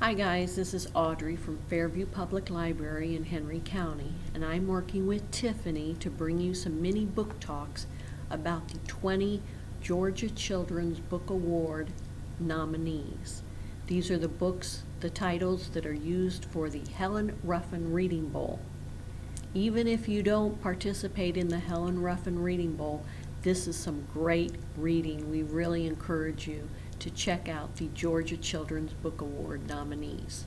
Hi guys, this is Audrey from Fairview Public Library in Henry County, and I'm working with Tiffany to bring you some mini book talks about the 20 Georgia Children's Book Award nominees. These are the titles that are used for the Helen Ruffin Reading Bowl. Even if you don't participate in the Helen Ruffin Reading Bowl, this is some great reading. We really encourage you to check out the Georgia Children's Book Award nominees.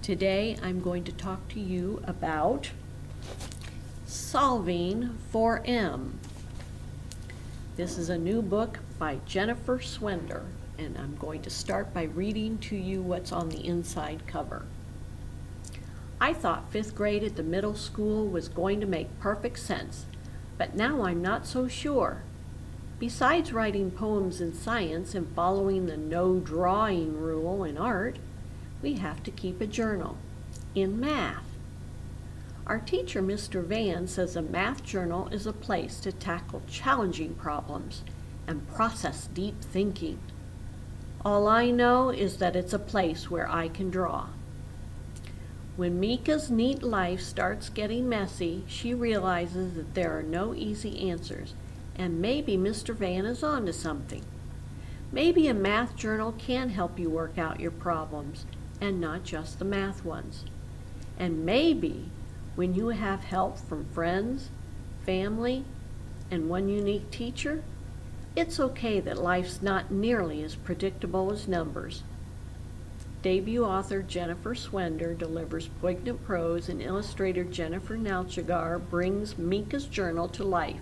Today I'm going to talk to you about Solving for M. This is a new book by Jennifer Swender, and I'm going to start by reading to you what's on the inside cover. I thought 5th grade at the middle school was going to make perfect sense, but now I'm not so sure. Besides writing poems in science and following the no drawing rule in art, we have to keep a journal in math. Our teacher, Mr. Van, says a math journal is a place to tackle challenging problems and process deep thinking. All I know is that it's a place where I can draw. When Mika's neat life starts getting messy, she realizes that there are no easy answers. And maybe Mr. Van is on to something. Maybe a math journal can help you work out your problems, and not just the math ones. And maybe when you have help from friends, family, and one unique teacher, it's okay that life's not nearly as predictable as numbers. Debut author Jennifer Swender delivers poignant prose, and illustrator Jennifer Nauchagar brings Mika's journal to life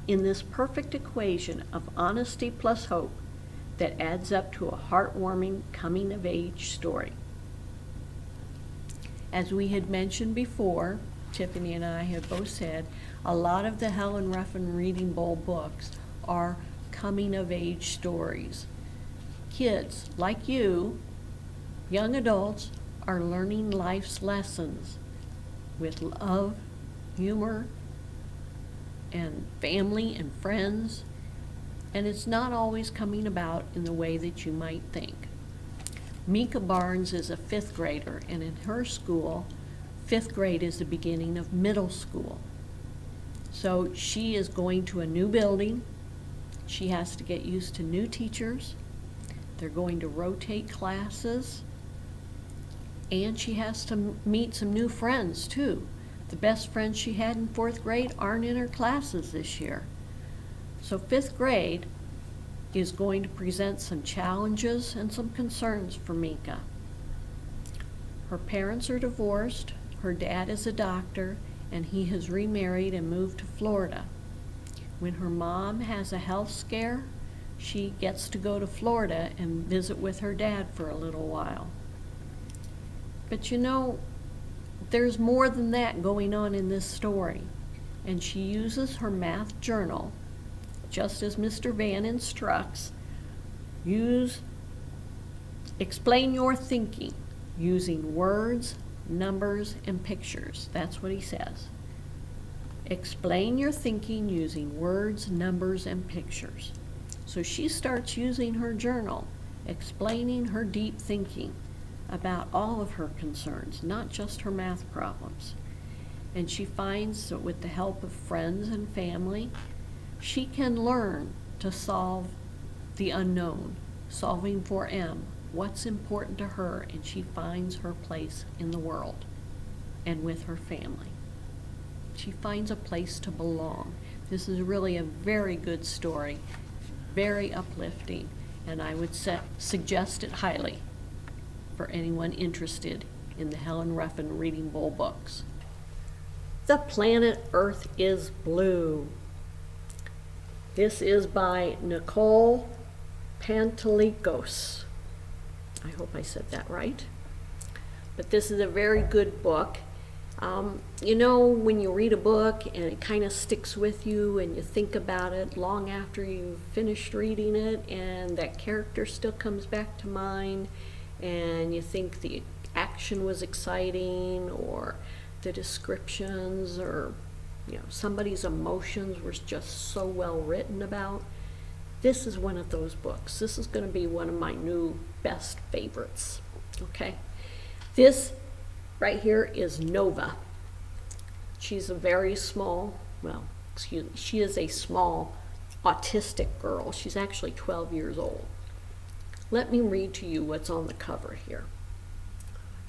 in this perfect equation of honesty plus hope that adds up to a heartwarming coming-of-age story. As we had mentioned before, Tiffany and I have both said, a lot of the Helen Ruffin Reading Bowl books are coming-of-age stories. Kids like you, young adults, are learning life's lessons with love, humor, and family and friends, and it's not always coming about in the way that you might think. Mika Barnes is a 5th grader, and in her school, 5th grade is the beginning of middle school. So she is going to a new building. She has to get used to new teachers. They're going to rotate classes, and she has to meet some new friends too. The best friends she had in 4th grade aren't in her classes this year. So 5th grade is going to present some challenges and some concerns for Mika. Her parents are divorced, her dad is a doctor, and he has remarried and moved to Florida. When her mom has a health scare, she gets to go to Florida and visit with her dad for a little while. But you know, there's more than that going on in this story, and she uses her math journal, just as Mr. Van instructs. Explain your thinking using words, numbers, and pictures. That's what he says. Explain your thinking using words, numbers, and pictures. So she starts using her journal, explaining her deep thinking about all of her concerns, not just her math problems. And she finds that with the help of friends and family, she can learn to solve the unknown, solving for M, what's important to her, and she finds her place in the world and with her family. She finds a place to belong. This is really a very good story, very uplifting, and I would suggest it highly for anyone interested in the Helen Ruffin Reading Bowl books. The Planet Earth is Blue. This is by Nicole Panteleakos. I hope I said that right. But this is a very good book. You know, when you read a book and it kind of sticks with you and you think about it long after you've finished reading it, and that character still comes back to mind, and you think the action was exciting, or the descriptions, or somebody's emotions were just so well written about. This is one of those books. This is going to be one of my new best favorites. Okay, this right here is Nova. She's a very small, well, excuse me, she is a small autistic girl. She's actually 12 years old. Let me read to you what's on the cover here.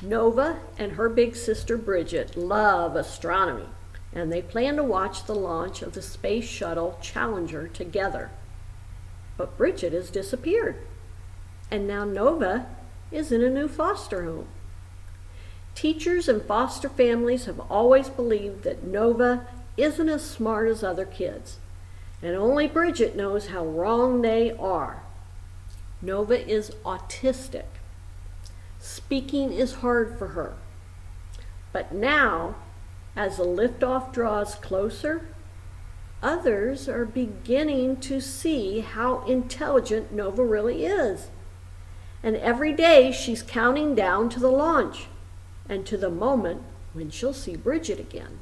Nova and her big sister Bridget love astronomy, and they plan to watch the launch of the Space Shuttle Challenger together. But Bridget has disappeared, and now Nova is in a new foster home. Teachers and foster families have always believed that Nova isn't as smart as other kids, and only Bridget knows how wrong they are. Nova is autistic. Speaking is hard for her. But now, as the liftoff draws closer, others are beginning to see how intelligent Nova really is. And every day she's counting down to the launch and to the moment when she'll see Bridget again.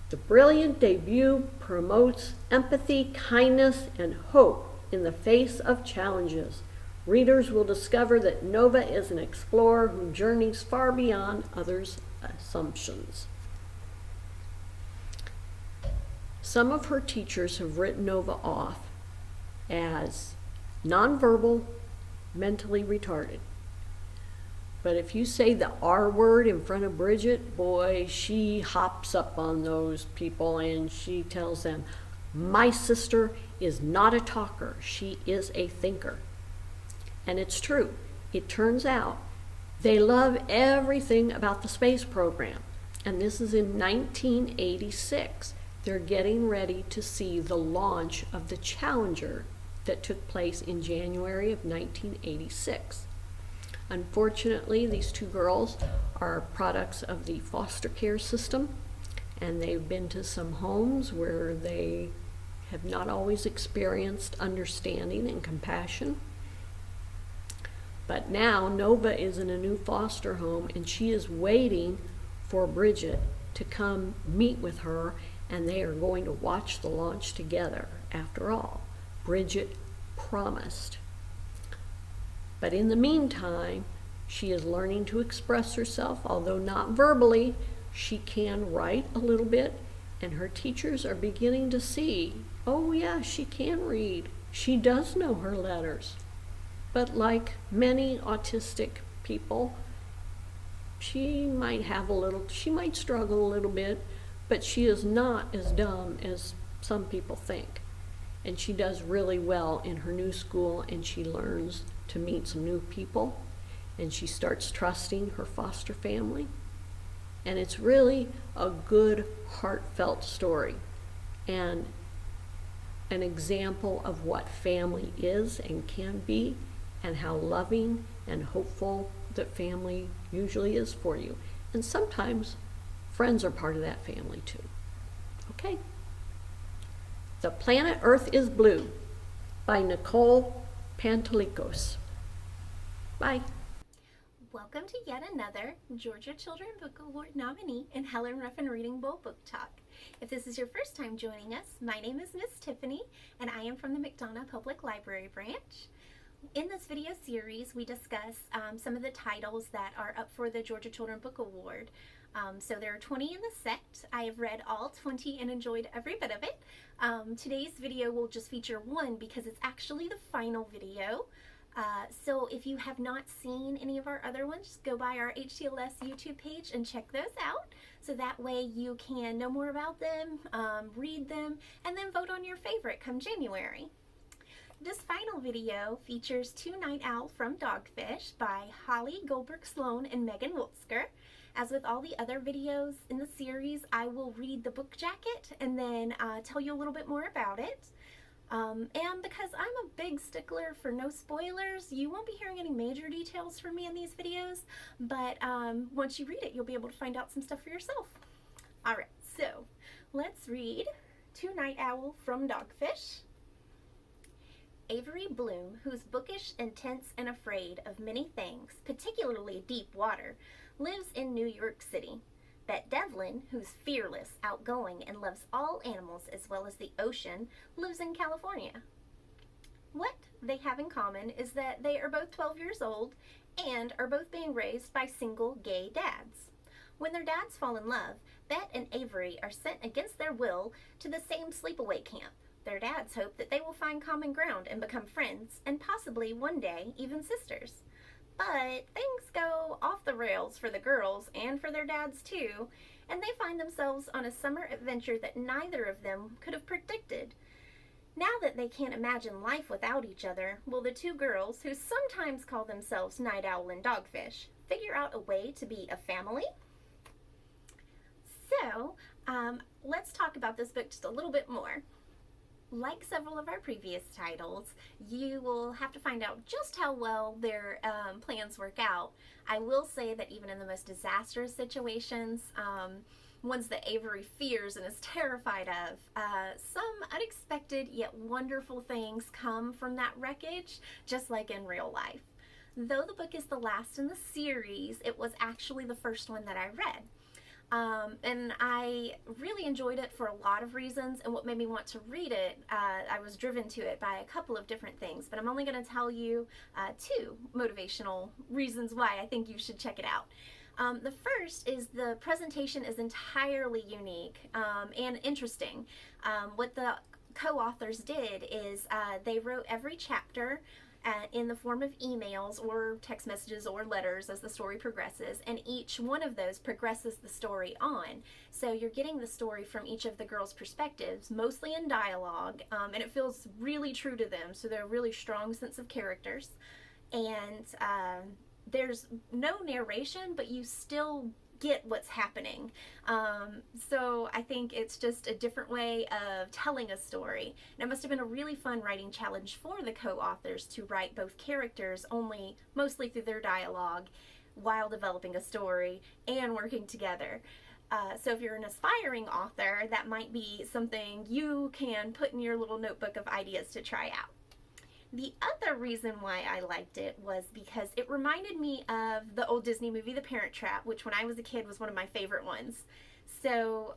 The brilliant debut promotes empathy, kindness, and hope in the face of challenges. Readers will discover that Nova is an explorer who journeys far beyond others' assumptions. Some of her teachers have written Nova off as nonverbal, mentally retarded. But if you say the R word in front of Bridget, boy, she hops up on those people and she tells them, my sister is not a talker, she is a thinker. And it's true. It turns out they love everything about the space program. And this is in 1986. They're getting ready to see the launch of the Challenger that took place in January of 1986. Unfortunately, these two girls are products of the foster care system, and they've been to some homes where they have not always experienced understanding and compassion. But now Nova is in a new foster home, and she is waiting for Bridget to come meet with her, and they are going to watch the launch together. After all, Bridget promised. But in the meantime, she is learning to express herself, although not verbally. She can write a little bit, and her teachers are beginning to see, oh yeah, she can read. She does know her letters. But like many autistic people, she might struggle a little bit, but she is not as dumb as some people think. And she does really well in her new school, and she learns to meet some new people, and she starts trusting her foster family. And it's really a good, heartfelt story, and an example of what family is and can be, and how loving and hopeful that family usually is for you. And sometimes friends are part of that family too. Okay? The Planet Earth is Blue by Nicole Panteleakos. Bye. Welcome to yet another Georgia Children Book Award nominee and Helen Ruffin Reading Bowl Book Talk. If this is your first time joining us, my name is Miss Tiffany, and I am from the McDonough Public Library branch. In this video series, we discuss some of the titles that are up for the Georgia Children Book Award. So there are 20 in the set. I have read all 20 and enjoyed every bit of it. Today's video will just feature one because it's actually the final video. So if you have not seen any of our other ones, just go by our HTLS YouTube page and check those out. So that way you can know more about them, read them, and then vote on your favorite come January. This final video features Two Night Owl From Dogfish by Holly Goldberg Sloan and Megan Wolitzer. As with all the other videos in the series, I will read the book jacket and then tell you a little bit more about it. And because I'm a big stickler for no spoilers, you won't be hearing any major details from me in these videos, but once you read it, you'll be able to find out some stuff for yourself. Alright, so let's read Two Night Owl From Dogfish. Avery Bloom, who's bookish, intense, and afraid of many things, particularly deep water, lives in New York City. Bette Devlin, who's fearless, outgoing, and loves all animals as well as the ocean, lives in California. What they have in common is that they are both 12 years old and are both being raised by single gay dads. When their dads fall in love, Bet and Avery are sent against their will to the same sleepaway camp. Their dads hope that they will find common ground and become friends, and possibly one day even sisters. But things go off the rails for the girls and for their dads too, and they find themselves on a summer adventure that neither of them could have predicted. Now that they can't imagine life without each other, will the two girls, who sometimes call themselves Night Owl and Dogfish, figure out a way to be a family? So, let's talk about this book just a little bit more. Like several of our previous titles, you will have to find out just how well their plans work out. I will say that even in the most disastrous situations, ones that Avery fears and is terrified of, some unexpected yet wonderful things come from that wreckage, just like in real life. Though the book is the last in the series, it was actually the first one that I read. And I really enjoyed it for a lot of reasons, and what made me want to read it, I was driven to it by a couple of different things, but I'm only going to tell you two motivational reasons why I think you should check it out. The first is the presentation is entirely unique and interesting. What the co-authors did is they wrote every chapter in the form of emails or text messages or letters as the story progresses, and each one of those progresses the story on. So you're getting the story from each of the girls' perspectives, mostly in dialogue, and it feels really true to them, so they're a really strong sense of characters. And there's no narration, but you still get what's happening. So I think it's just a different way of telling a story. And it must have been a really fun writing challenge for the co-authors to write both characters mostly through their dialogue while developing a story and working together. So if you're an aspiring author, that might be something you can put in your little notebook of ideas to try out. The other reason why I liked it was because it reminded me of the old Disney movie, The Parent Trap, which when I was a kid was one of my favorite ones. So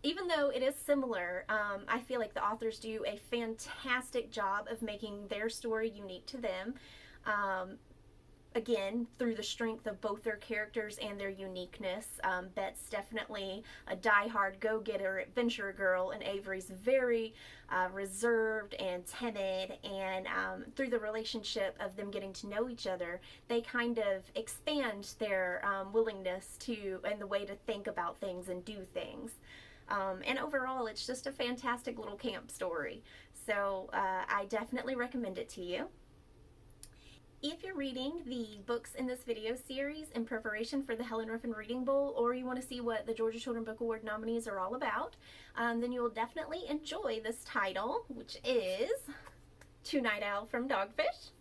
even though it is similar, I feel like the authors do a fantastic job of making their story unique to them. Again, through the strength of both their characters and their uniqueness. Bet's definitely a die-hard go-getter adventure girl, and Avery's very reserved and timid, and through the relationship of them getting to know each other, they kind of expand their willingness to and the way to think about things and do things. And overall, it's just a fantastic little camp story. So I definitely recommend it to you. If you're reading the books in this video series in preparation for the Helen Ruffin Reading Bowl, or you want to see what the Georgia Children's Book Award nominees are all about, then you will definitely enjoy this title, which is To Night Owl From Dogfish,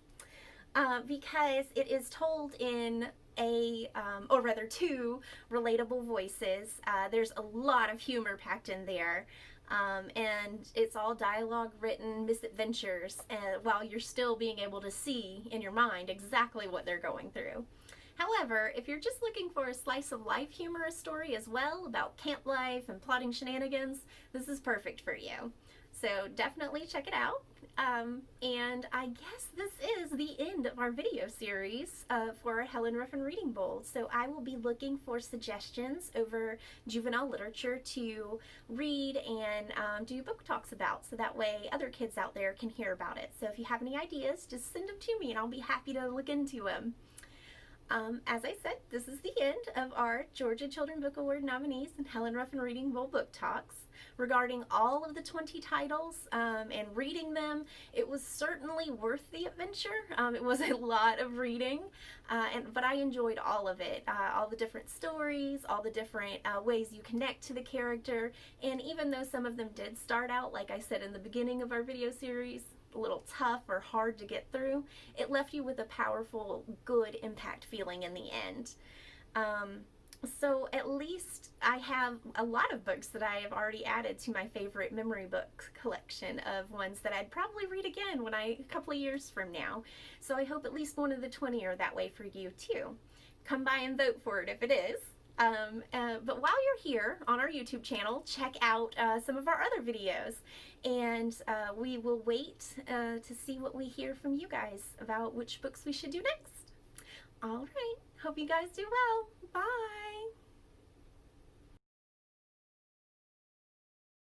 because it is told in two relatable voices. There's a lot of humor packed in there. And it's all dialogue written misadventures while you're still being able to see in your mind exactly what they're going through. However, if you're just looking for a slice of life humorous story as well about camp life and plotting shenanigans, this is perfect for you. So definitely check it out. And I guess this is the end of our video series for Helen Ruffin Reading Bowl. So I will be looking for suggestions over juvenile literature to read and do book talks about, so that way other kids out there can hear about it. So if you have any ideas, just send them to me and I'll be happy to look into them. As I said, this is the end of our Georgia Children's Book Award nominees and Helen Ruffin Reading Bowl book talks. Regarding all of the 20 titles and reading them, it was certainly worth the adventure. It was a lot of reading, but I enjoyed all of it. All the different stories, all the different ways you connect to the character, and even though some of them did start out, like I said in the beginning of our video series, a little tough or hard to get through, it left you with a powerful, good impact feeling in the end. So at least I have a lot of books that I have already added to my favorite memory book collection of ones that I'd probably read again a couple of years from now. So I hope at least one of the 20 are that way for you too. Come by and vote for it if it is. But while you're here on our YouTube channel, check out some of our other videos, and we will wait to see what we hear from you guys about which books we should do next. All right. Hope you guys do well. Bye.